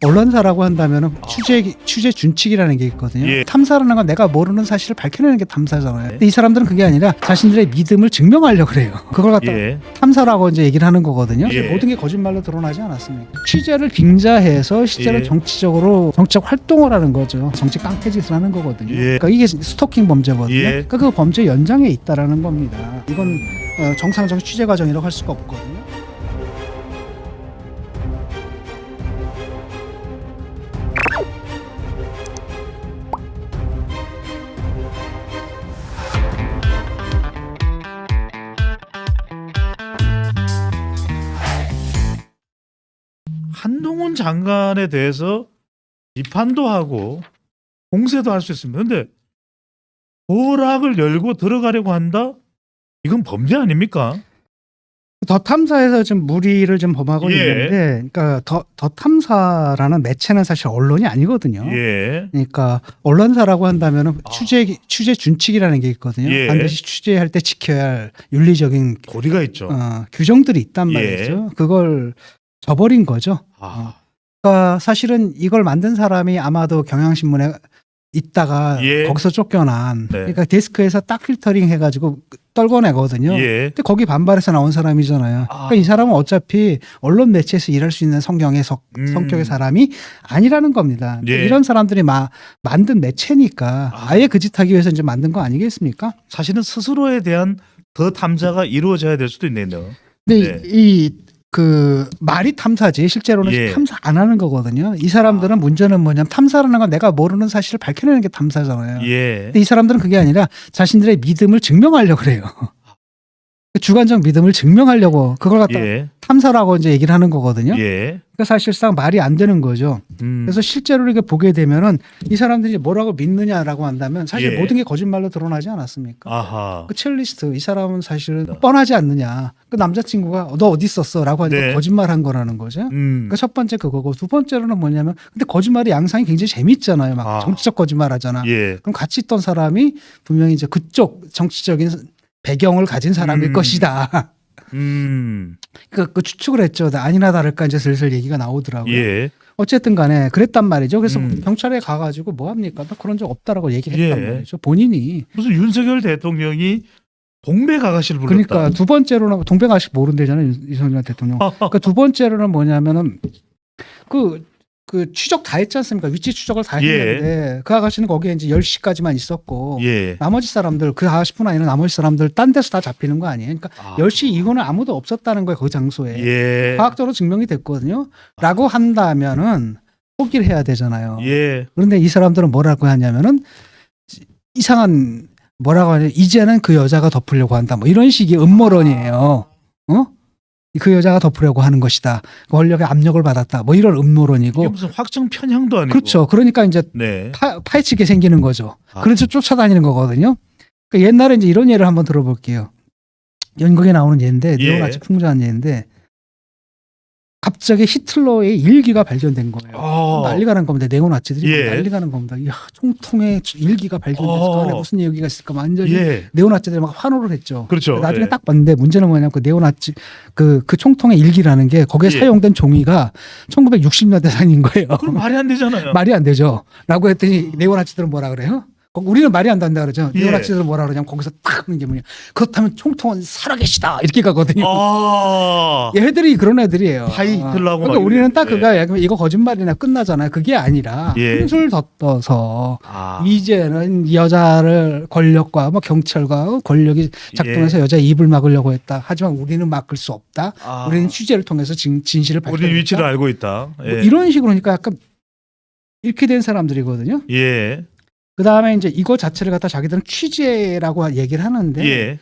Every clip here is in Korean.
언론사라고 한다면은 취재 준칙이라는 게 있거든요. 예. 탐사라는 건 내가 모르는 사실을 밝혀내는 게 탐사잖아요. 근데 이 사람들은 그게 아니라 자신들의 믿음을 증명하려고 그래요. 그걸 갖다 탐사라고 이제 얘기를 하는 거거든요. 예. 모든 게 거짓말로 드러나지 않았습니까? 취재를 빙자해서 실제로 예. 정치적 활동을 하는 거죠. 정치 깡패짓을 하는 거거든요. 예. 그러니까 이게 스토킹 범죄거든요. 예. 그러니까 그 범죄 연장에 있다라는 겁니다. 이건 정상적인 취재 과정이라고 할 수가 없거든요. 한동훈 장관에 대해서 비판도 하고 공세도 할 수 있습니다. 그런데 보락을 열고 들어가려고 한다? 이건 범죄 아닙니까? 더 탐사에서 좀 무리를 좀 범하고 예. 있는데, 그러니까 더 탐사라는 매체는 사실 언론이 아니거든요. 예. 그러니까 언론사라고 한다면은 취재 준칙이라는 게 있거든요. 예. 반드시 취재할 때 지켜야 할 윤리적인 도리가 있죠. 규정들이 있단 예. 말이죠. 그걸 저버린 거죠. 그러니까 사실은 이걸 만든 사람이 아마도 경향신문에 있다가 예. 거기서 쫓겨난, 네. 그러니까 데스크에서 딱 필터링 해가지고 떨궈내거든요. 예. 근데 거기 반발해서 나온 사람이잖아요. 그러니까 이 사람은 어차피 언론 매체에서 일할 수 있는 성격의 사람이 아니라는 겁니다. 예. 이런 사람들이 만든 매체니까 아예 그 짓 하기 위해서 이제 만든 거 아니겠습니까? 사실은 스스로에 대한 더 탐사가 이루어져야 될 수도 있네요. 근데 네. 그 말이 탐사지 실제로는 예. 탐사 안 하는 거거든요. 이 사람들은 문제는 뭐냐면 탐사라는 건 내가 모르는 사실을 밝혀내는 게 탐사잖아요. 예. 근데 이 사람들은 그게 아니라 자신들의 믿음을 증명하려고 그래요. 주관적 믿음을 증명하려고 그걸 갖다 예. 탐사라고 이제 얘기를 하는 거거든요. 예. 그러니까 사실상 말이 안 되는 거죠. 그래서 실제로 이렇게 보게 되면은 이 사람들이 뭐라고 믿느냐라고 한다면 사실 예. 모든 게 거짓말로 드러나지 않았습니까? 아하. 그 첼리스트 이 사람은 사실은 뻔하지 않느냐. 그 남자친구가 너 어디 있었어라고 하니까 네. 거짓말한 거라는 거죠. 그러니까 첫 번째 그거고 두 번째로는 뭐냐면 근데 거짓말이 양상이 굉장히 재밌잖아요. 막 정치적 거짓말 하잖아. 예. 그럼 같이 있던 사람이 분명히 이제 그쪽 정치적인 배경을 가진 사람일 것이다. 그 추측을 했죠. 아니나 다를까 이제 슬슬 얘기가 나오더라고요. 예. 어쨌든 간에 그랬단 말이죠. 그래서 경찰에 가가지고 뭐 합니까? 나 그런 적 없다라고 얘기했단 예. 말이죠. 본인이. 무슨 윤석열 대통령이 동백 아가씨를 불렀다. 그러니까 두 번째로는 동백 아가씨 모른대잖아요. 이성열 대통령. 그러니까 두 번째로는 뭐냐면은 그 추적 다 했지 않습니까? 위치 추적을 다 했는데 그 아가씨는 거기에 이제 10시까지만 있었고 예. 나머지 사람들 그 아가씨뿐 아니라 나머지 사람들 딴 데서 다 잡히는 거 아니에요. 그러니까 10시 이후는 아무도 없었다는 거예요. 그 장소에. 예. 과학적으로 증명이 됐거든요. 라고 한다면은 포기를 해야 되잖아요. 예. 그런데 이 사람들은 뭐라고 하냐면은 이상한 뭐라고 하냐 이제는 그 여자가 덮으려고 한다. 뭐 이런 식의 음모론이에요. 그 여자가 덮으려고 하는 것이다. 권력의 압력을 받았다. 뭐 이런 음모론이고. 이게 무슨 확정 편향도 아니고. 그렇죠. 그러니까 이제 네. 파헤치게 생기는 거죠. 그래서 쫓아다니는 거거든요. 그러니까 옛날에 이제 이런 예를 한번 들어볼게요. 연극에 나오는 예인데 네오나치 풍자한 예인데 갑자기 히틀러의 일기가 발견된 거예요. 난리가 난 겁니다. 네오나치들이 난리가 난 겁니다. 이야, 총통의 일기가 발견돼서 그 안에 무슨 얘기가 있을까 완전히 네오나치들이 막 환호를 했죠. 그렇죠. 나중에 딱 봤는데 문제는 뭐냐면 그 네오나치 그 총통의 일기라는 게 거기에 사용된 종이가 1960년대 산인 거예요. 그럼 말이 안 되잖아요. 말이 안 되죠. 라고 했더니 네오나치들은 뭐라 그래요? 우리는 말이 안 된다 그러죠. 네오나치들은 뭐라 그러냐면 거기서 딱 하는 게 뭐냐. 그렇다면 총통은 살아계시다. 이렇게 가거든요. 얘들이 그런 애들이에요. 하이틀라고. 그러니까 우리는 딱 이거 거짓말이나 끝나잖아요. 그게 아니라 한술 더 떠서 이제는 여자를 권력과 뭐 경찰과 권력이 작동해서 여자 입을 막으려고 했다. 하지만 우리는 막을 수 없다. 우리는 취재를 통해서 진실을 밝혀냈다. 우리는 위치를 알고 있다. 뭐 이런 식으로 하니까 약간 이렇게 된 사람들이거든요. 예. 그 다음에 이제 이거 자체를 갖다 자기들은 취재라고 얘기를 하는데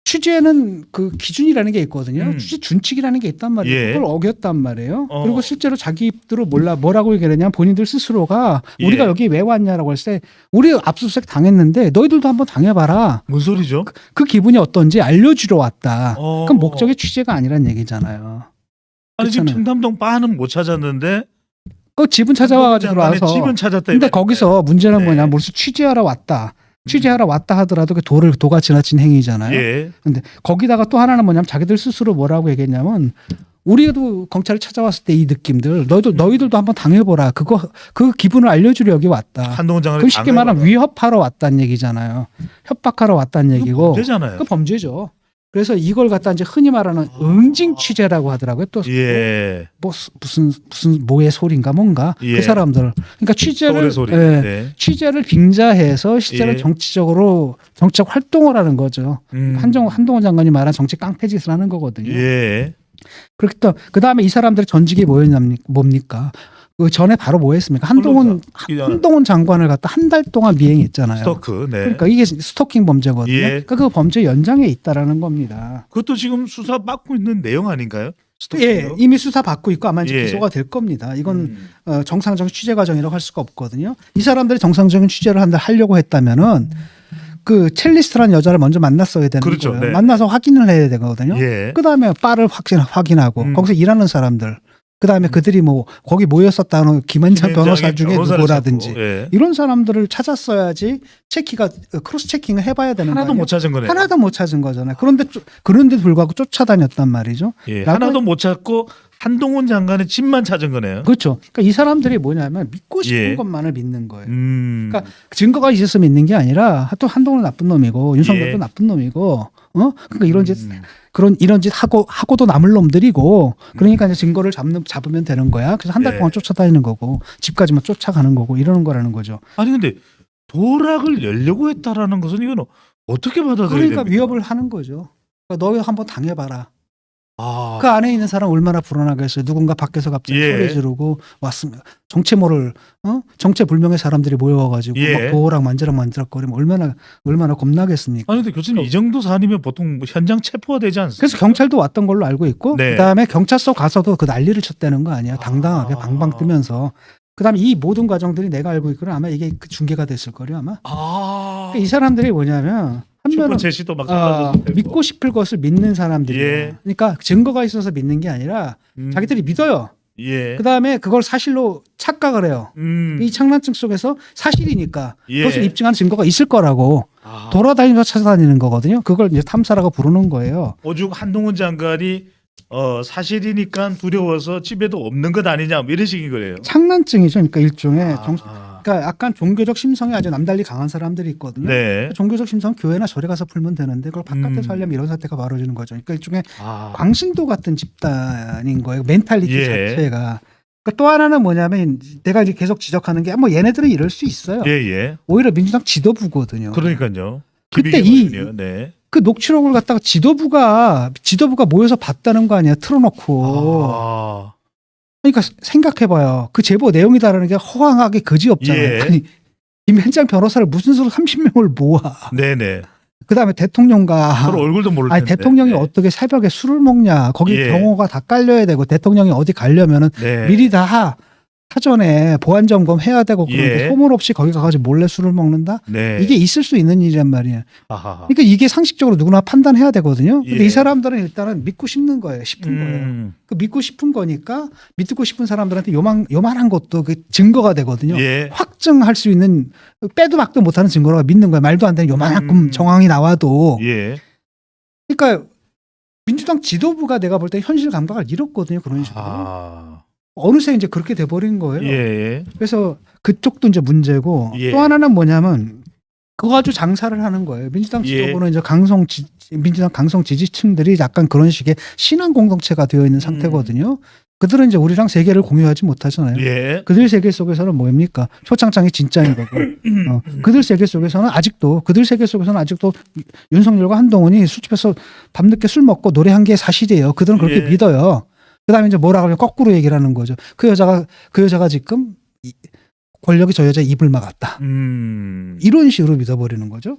취재는 그 기준이라는 게 있거든요. 취재 준칙이라는 게 있단 말이에요. 그걸 어겼단 말이에요. 그리고 실제로 자기들은 뭐라고 얘기하냐면 본인들 스스로가 우리가 여기 왜 왔냐라고 했을 때 우리 압수수색 당했는데 너희들도 한번 당해봐라. 뭔 소리죠? 그 기분이 어떤지 알려주러 왔다. 그럼 목적이 취재가 아니란 얘기잖아요. 아니 지금 청담동 바는 못 찾았는데 그 집은 찾아와가지고 들어와서. 집은 찾았다. 근데 거기서 문제는 뭐냐, 무슨 취재하러 왔다. 취재하러 왔다 하더라도 그 도가 지나친 행위잖아요. 근데 거기다가 또 하나는 뭐냐면 자기들 스스로 뭐라고 얘기했냐면 우리도 경찰을 찾아왔을 때 이 느낌들 너희들도 한번 당해보라. 그 기분을 알려주려 여기 왔다. 한동훈 장관이 그 쉽게 말하면 위협하러 왔다는 얘기잖아요. 협박하러 왔다는 얘기고. 범죄잖아요. 그 범죄죠. 그래서 이걸 갖다 이제 흔히 말하는 응징 취재라고 하더라고요. 또 예. 뭐 무슨 뭐의 소리인가 뭔가 예. 그 사람들. 그러니까 취재를 서울의 소리. 예, 네. 취재를 빙자해서 실제로 예. 정치적 활동을 하는 거죠. 한동훈 장관이 말한 정치 깡패짓을 하는 거거든요. 예. 그 다음에 이 사람들의 전직이 뭡니까? 그 전에 바로 뭐 했습니까? 한동훈 장관을 갖다 한 달 동안 미행했잖아요. 스토크. 네. 그러니까 이게 스토킹 범죄거든요. 예. 그러니까 그 범죄 연장에 있다라는 겁니다. 그것도 지금 수사 받고 있는 내용 아닌가요? 예, 이미 수사 받고 있고 아마 이제 예. 기소가 될 겁니다. 이건 정상적인 취재 과정이라고 할 수가 없거든요. 이 사람들이 정상적인 취재를 하려고 했다면은 그 첼리스트라는 여자를 먼저 만났어야 되는 그렇죠. 거예요. 네. 만나서 확인을 해야 되거든요. 예. 그 다음에 바를 확인하고 거기서 일하는 사람들, 그 다음에 그들이 뭐 거기 모였었다는 김현장 변호사 중에 누구라든지 예. 이런 사람들을 찾았어야지 크로스 체킹을 해봐야 되는 하나도 거예요. 못 찾은 거네요. 하나도 못 찾은 거잖아요. 그런데 불구하고 쫓아다녔단 말이죠. 예. 하나도 못 찾고 한동훈 장관의 집만 찾은 거네요. 그렇죠. 그러니까 이 사람들이 뭐냐면 믿고 싶은 예. 것만을 믿는 거예요. 그러니까 증거가 있어서 믿는 게 아니라 또 한동훈은 나쁜 놈이고 윤석열도 예. 나쁜 놈이고, 그러니까 이런 짓 하고도 남을 놈들이고, 그러니까 이제 증거를 잡으면 되는 거야. 그래서 한 달 예. 동안 쫓아다니는 거고, 집까지만 쫓아가는 거고 이러는 거라는 거죠. 아니 근데 도락을 열려고 했다라는 것은 이건 어떻게 받아들여야 그러니까 됩니까? 위협을 하는 거죠. 그러니까 너희 한번 당해봐라. 아. 그 안에 있는 사람 얼마나 불안하겠어요. 누군가 밖에서 갑자기 예. 소리 지르고 왔습니다. 정체불명의 사람들이 모여가지고 예. 막 도어락 만지락거리면 얼마나 겁나겠습니까? 아니 근데 교수님 이 정도 사안이면 보통 현장 체포가 되지 않습니까? 그래서 경찰도 왔던 걸로 알고 있고, 네. 그다음에 경찰서 가서도 그 난리를 쳤다는 거 아니야. 당당하게 방방 뜨면서. 그다음에 이 모든 과정들이 내가 알고 있거는 아마 이게 그 중계가 됐을 거예요 아마. 그러니까 이 사람들이 뭐냐면 한면은 제시도 막 쏟아졌을 테고. 믿고 싶을 것을 믿는 사람들이에요. 예. 그러니까 증거가 있어서 믿는 게 아니라 자기들이 믿어요. 예. 그다음에 그걸 사실로 착각을 해요. 이 장난증 속에서 사실이니까 예. 그것을 입증하는 증거가 있을 거라고 돌아다니면서 찾아다니는 거거든요. 그걸 이제 탐사라고 부르는 거예요. 오죽 한동훈 장관이 사실이니까 두려워서 집에도 없는 것 아니냐 뭐 이런 식인 거예요. 장난증이죠. 그러니까 일종의 아. 그러니까 약간 종교적 심성이 아주 남달리 강한 사람들이 있거든요. 네. 종교적 심성 교회나 절에 가서 풀면 되는데 그걸 바깥에서 하려면 이런 사태가 벌어지는 거죠. 그러니까 일종의 광신도 같은 집단인 거예요. 멘탈리티 예. 자체가. 그러니까 또 하나는 뭐냐면 내가 이제 계속 지적하는 게 뭐 얘네들은 이럴 수 있어요. 예. 오히려 민주당 지도부거든요. 그러니까요. 그때 네. 그 녹취록을 갖다가 지도부가 모여서 봤다는 거 아니야. 틀어놓고. 그러니까 생각해봐요. 그 제보 내용이 다르는 게 허황하게 그지없잖아요. 예. 아니 김현장 변호사를 무슨 수로 30명을 모아. 네네. 그다음에 대통령과 서로 얼굴도 모를 텐데. 대통령이 네. 어떻게 새벽에 술을 먹냐. 거기 예. 경호가 다 깔려야 되고 대통령이 어디 가려면은 네. 미리 다 사전에 보안 점검 해야 되고 그런데 예. 소문 없이 거기 가가지고 몰래 술을 먹는다. 네. 이게 있을 수 있는 일이란 말이에요. 아하. 그러니까 이게 상식적으로 누구나 판단해야 되거든요. 근데 예. 이 사람들은 일단은 믿고 싶는 거예요. 싶은 거예요. 그 믿고 싶은 거니까 믿고 싶은 사람들한테 요만한 것도 그 증거가 되거든요. 예. 확증할 수 있는 빼도 박도 못하는 증거라고 믿는 거예요. 말도 안 되는 요만큼 정황이 나와도. 예. 그러니까 민주당 지도부가 내가 볼 때 현실 감각을 잃었거든요. 그런 식으로. 어느새 이제 그렇게 돼버린 거예요. 예. 그래서 그쪽도 이제 문제고 예. 또 하나는 뭐냐면 그거 가지고 장사를 하는 거예요. 민주당 지도부는 이제 민주당 강성 지지층들이 약간 그런 식의 신앙 공동체가 되어 있는 상태거든요. 그들은 이제 우리랑 세계를 공유하지 못하잖아요. 예. 그들 세계 속에서는 뭡니까? 표창장이 진짜인 거고. 그들 세계 속에서는 아직도 윤석열과 한동훈이 술집에서 밤늦게 술 먹고 노래한 게 사실이에요. 그들은 그렇게 예. 믿어요. 그다음에 이제 뭐라 그러면 거꾸로 얘기를 하는 거죠. 그 여자가 지금 권력이 저 여자 입을 막았다. 이런 식으로 믿어버리는 거죠.